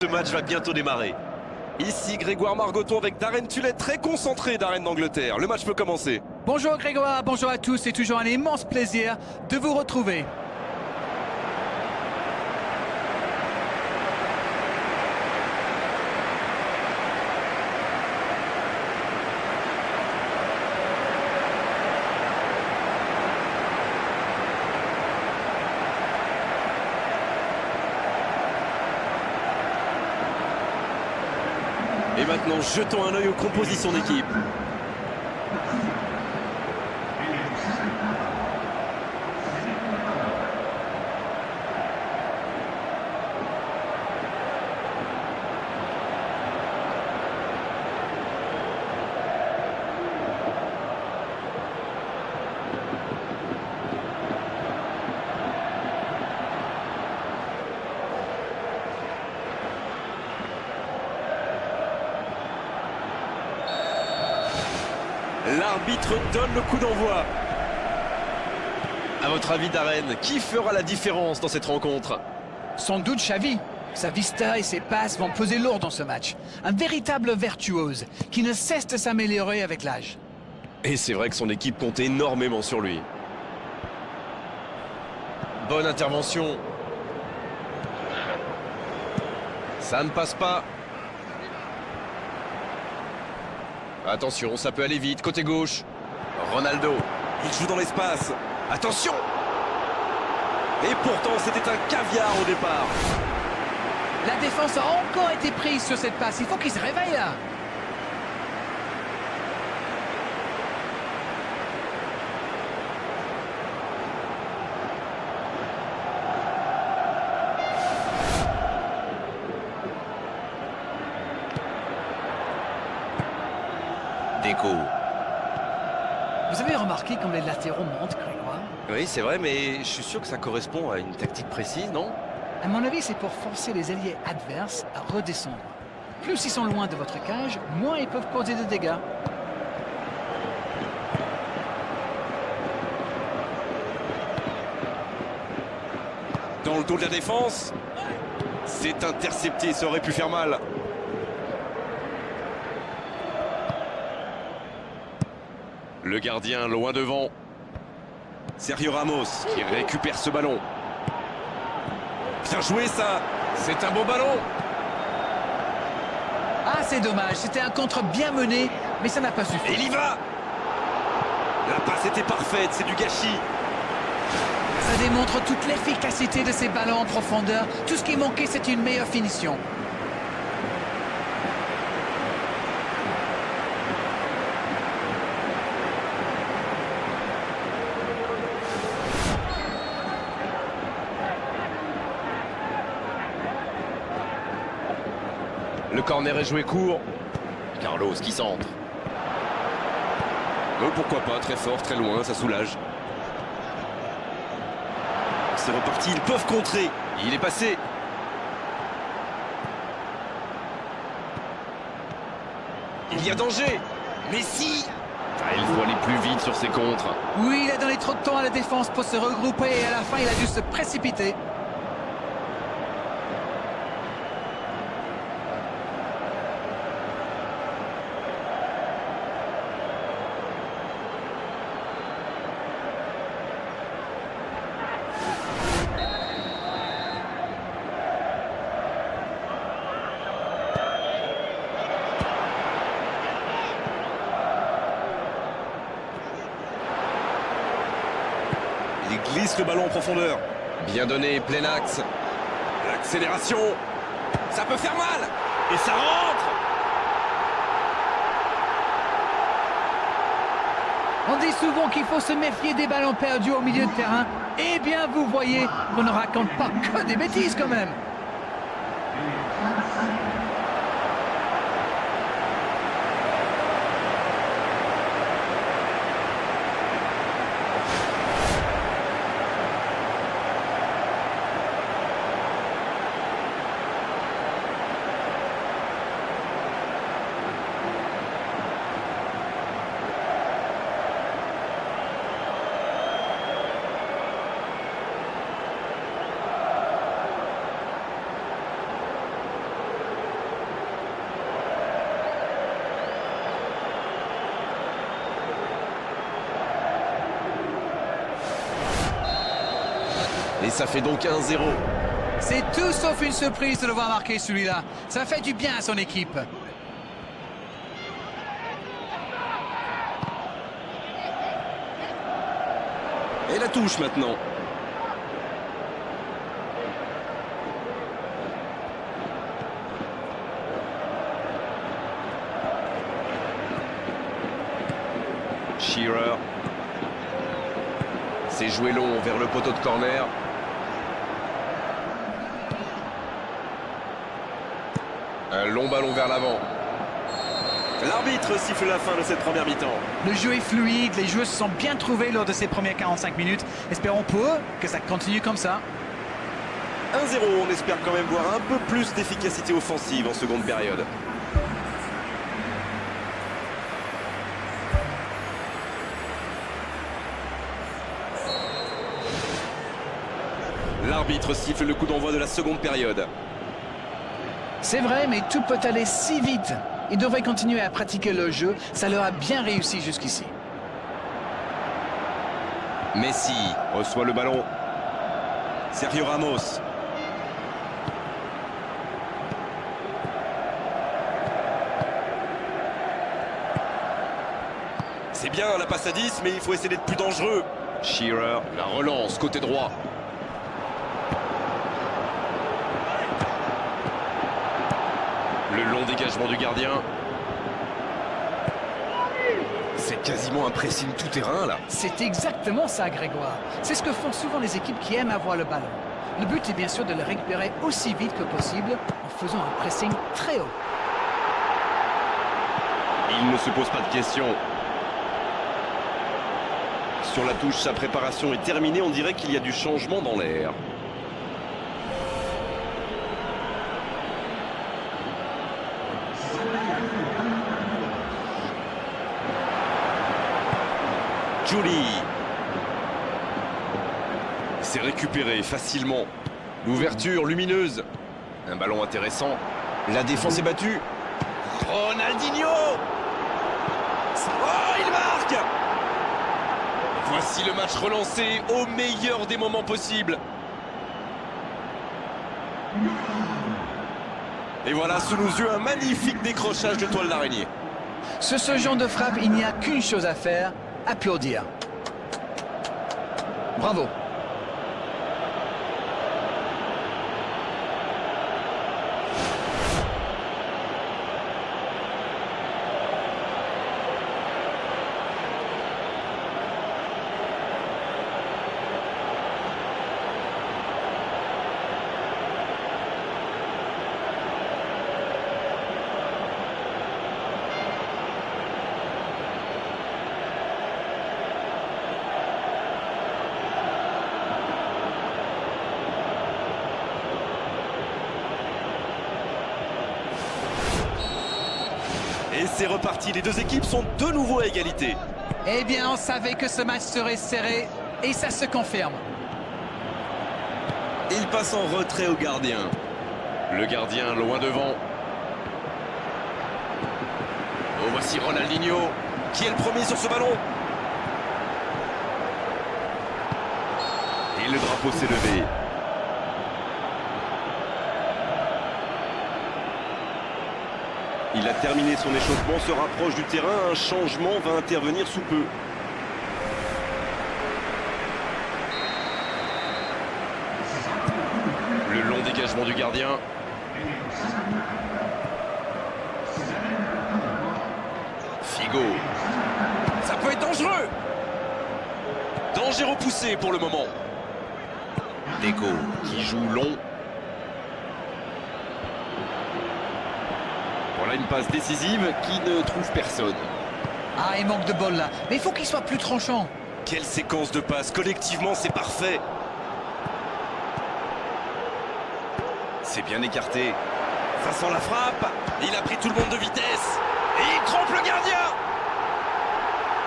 Ce match va bientôt démarrer. Ici Grégoire Margoton avec Darren Tullet, très concentré Darren d'Angleterre. Le match peut commencer. Bonjour Grégoire, bonjour à tous, c'est toujours un immense plaisir de vous retrouver. Et maintenant, jetons un œil aux compositions d'équipe. L'arbitre donne le coup d'envoi. À votre avis, Darren, qui fera la différence dans cette rencontre? Sans doute Xavi. Sa vista et ses passes vont peser lourd dans ce match. Un véritable virtuose qui ne cesse de s'améliorer avec l'âge. Et c'est vrai que son équipe compte énormément sur lui. Bonne intervention. Ça ne passe pas. Attention, ça peut aller vite, côté gauche. Ronaldo, il joue dans l'espace. Attention! Et pourtant, c'était un caviar au départ. La défense a encore été prise sur cette passe. Il faut qu'il se réveille là. Déco. Vous avez remarqué comme les latéraux montent, Grégoire? Oui, c'est vrai, mais je suis sûr que ça correspond à une tactique précise, non? À mon avis, c'est pour forcer les alliés adverses à redescendre. Plus ils sont loin de votre cage, moins ils peuvent causer de dégâts. Dans le dos de la défense. C'est intercepté, ça aurait pu faire mal. Le gardien loin devant. Sergio Ramos qui récupère ce ballon. Bien joué ça. C'est un beau ballon. Ah, c'est dommage, c'était un contre bien mené, mais ça n'a pas Et suffi. il y va. La passe était parfaite, c'est du gâchis. Ça démontre toute l'efficacité de ces ballons en profondeur. Tout ce qui manquait, c'est une meilleure finition. Le corner est joué court. Carlos qui centre. Pourquoi pas, très fort, très loin, ça soulage. C'est reparti, ils peuvent contrer. Il est passé. Il y a danger. Messi. Il faut aller plus vite sur ses contres. Oui, il a donné trop de temps à la défense pour se regrouper et à la fin, il a dû se précipiter. Il glisse le ballon en profondeur. Bien donné, plein axe. L'accélération. Ça peut faire mal. Et ça rentre. On dit souvent qu'il faut se méfier des ballons perdus au milieu de terrain. Eh bien, vous voyez qu'on ne raconte pas que des bêtises quand même. Et ça fait donc 1-0. C'est tout sauf une surprise de le voir marquer celui-là. Ça fait du bien à son équipe. Et la touche maintenant. Shearer. C'est joué long vers le poteau de corner. Un long ballon vers l'avant. L'arbitre siffle la fin de cette première mi-temps. Le jeu est fluide, les joueurs se sont bien trouvés lors de ces premières 45 minutes. Espérons pour eux que ça continue comme ça. 1-0, on espère quand même voir un peu plus d'efficacité offensive en seconde période. L'arbitre siffle le coup d'envoi de la seconde période. C'est vrai, mais tout peut aller si vite. Ils devraient continuer à pratiquer le jeu. Ça leur a bien réussi jusqu'ici. Messi reçoit le ballon. Sergio Ramos. C'est bien la passe à 10, mais il faut essayer d'être plus dangereux. Shearer, la relance côté droit. Le long dégagement du gardien. C'est quasiment un pressing tout-terrain là. C'est exactement ça, Grégoire. C'est ce que font souvent les équipes qui aiment avoir le ballon. Le but est bien sûr de le récupérer aussi vite que possible en faisant un pressing très haut. Il ne se pose pas de questions. Sur la touche, sa préparation est terminée. On dirait qu'il y a du changement dans l'air. Julie. C'est récupéré facilement. L'ouverture lumineuse. Un ballon intéressant. La défense est battue. Ronaldinho. Oh, il marque. Voici le match relancé au meilleur des moments possibles. Et voilà sous nos yeux un magnifique décrochage de toile d'araignée. Sur ce genre de frappe, il n'y a qu'une chose à faire, applaudir. Bravo. Et c'est reparti, les deux équipes sont de nouveau à égalité. Eh bien, on savait que ce match serait serré et ça se confirme. Il passe en retrait au gardien. Le gardien loin devant. Oh, voici Ronaldinho. Qui est le premier sur ce ballon? Et le drapeau s'est levé. Il a terminé son échauffement, se rapproche du terrain. Un changement va intervenir sous peu. Le long dégagement du gardien. Figo. Ça peut être dangereux. Danger repoussé pour le moment. Deco qui joue long. Voilà une passe décisive qui ne trouve personne. Ah, il manque de bol là. Mais il faut qu'il soit plus tranchant. Quelle séquence de passes. Collectivement, c'est parfait. C'est bien écarté. Ça sent la frappe. Il a pris tout le monde de vitesse. Et il trompe le gardien.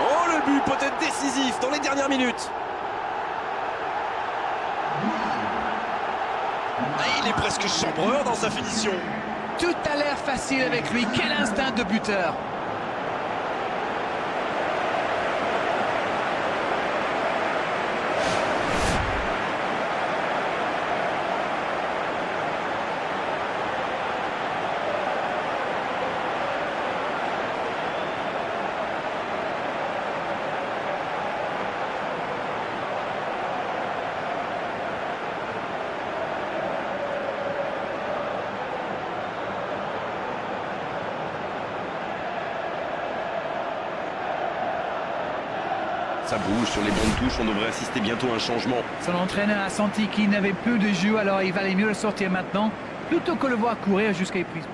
Oh, le but peut être décisif dans les dernières minutes. Ah, il est presque chambreur dans sa finition. Tout a l'air facile avec lui. Quel instinct de buteur. Ça bouge sur les bonnes touches, on devrait assister bientôt à un changement. Son entraîneur a senti qu'il n'avait plus de jus, alors il valait mieux le sortir maintenant, plutôt que le voir courir jusqu'à épuisement.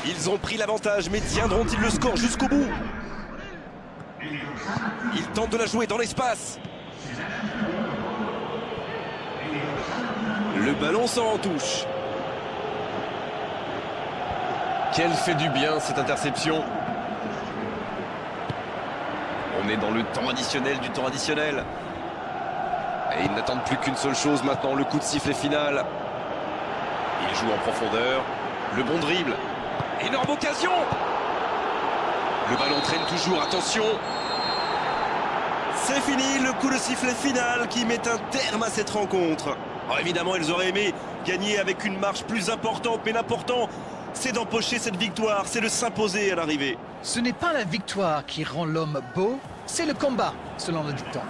Ils ont pris l'avantage, mais tiendront-ils le score jusqu'au bout? Ils tentent de la jouer dans l'espace. Le ballon sort en touche. Quelle fait du bien cette interception. On est dans le temps additionnel du temps additionnel. Et ils n'attendent plus qu'une seule chose maintenant, le coup de sifflet final. Il joue en profondeur. Le bon dribble. Énorme occasion. Le ballon traîne toujours, attention. C'est fini, le coup de sifflet final qui met un terme à cette rencontre. Alors évidemment, ils auraient aimé gagner avec une marche plus importante, mais l'important, c'est d'empocher cette victoire, c'est de s'imposer à l'arrivée. Ce n'est pas la victoire qui rend l'homme beau, c'est le combat, selon le dicton.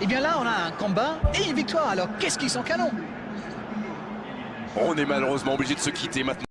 Et bien là, on a un combat et une victoire, alors qu'est-ce qu'ils sont canons? On est malheureusement obligé de se quitter maintenant.